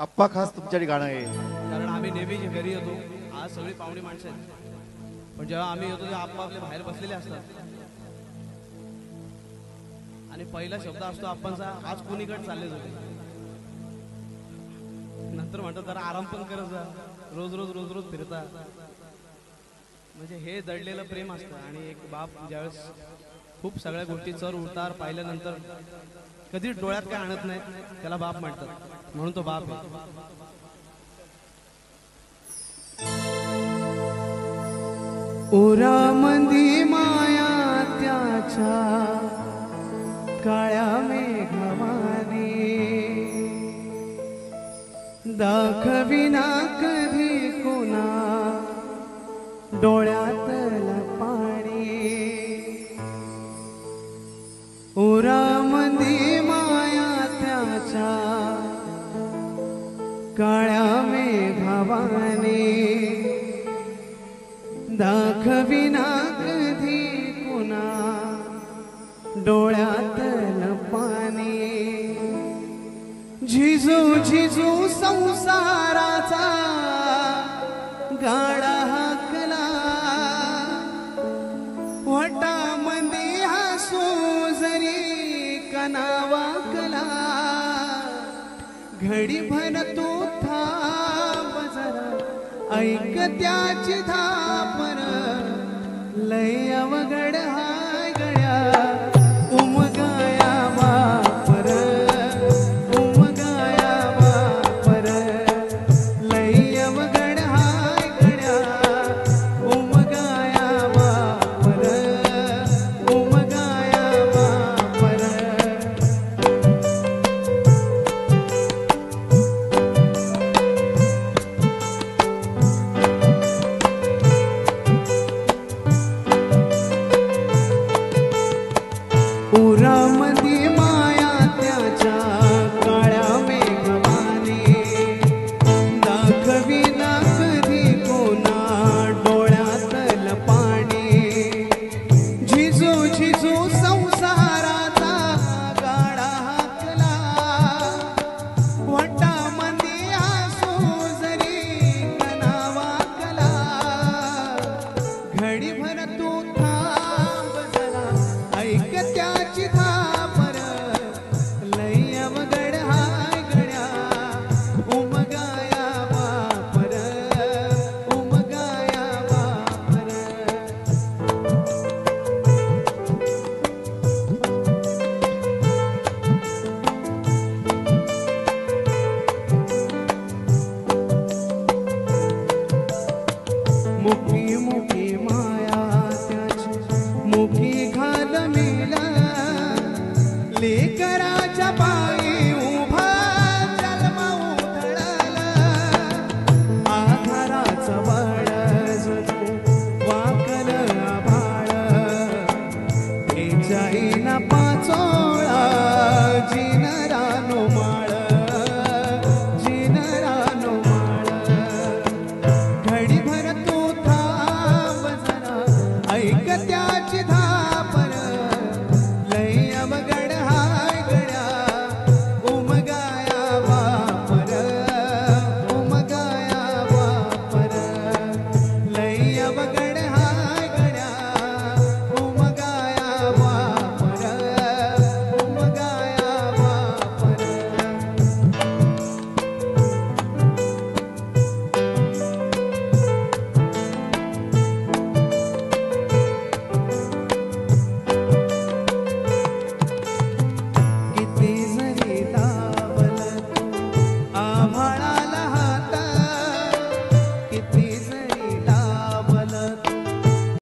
आप्पा खास तुमच्यासाठी गाणं आहे. कारण आम्ही नेहमी घरी येतो, आज सगळी पाहुणी माणसं आहेत, पण जेव्हा आम्ही येतो तेव्हा आप्पा आपले बाहेर बसलेले असतात आणि पहिला शब्द असतो आप्पांचा, आज कुणीकडे चालले होते. नंतर म्हणतात जरा आराम पण करत जा, रोज रोज रोज रोज फिरता. म्हणजे हे दडलेलं प्रेम असतं. आणि एक बाप ज्यावेळेस खूप सगळ्या गोष्टी चढ उतार पाहिल्यानंतर कधी डोळ्यात काय आणत नाही, त्याला बाप म्हणतात, म्हणून तो बाप आहे. उरामंदी माया त्याच्या काळ्या मेघवाने, दाखविना कधी कोणा डोळ्यातलं पाणी. उरामंदी माया त्याच्या काळ्या मेघवाने, दाखविना कधी कोणा डोळ्यातलं पाणी. झिजू झिजू संसाराचा गाडा हाकला, वटामध्ये हसू जरी कनावाकला. घडी भर तो थांब जरा, ऐक त्याची धापर, लय अवघड हाय गड्या उमगाया वापर. उमगाया वापर, लय अवघड हाय गड्या उमगाया वापर. उमगाया वापर. उरामंदी माया त्याच्या काळ्या मेघवाने, दाखविना कधी कोणा डोळ्यातलं पाणी. झिजू झिजू संसाराचा गाडा हाकला, वटामध्ये हसू जरी कनावाकला. घडी भर तू थांब जरा, ऐक त्याची धापर, लय अवघड हाय गड्या उमगाया वापर. उमगाया वापर. मुकी मुकी माया त्याची, मुकी घाल मेला लेकरा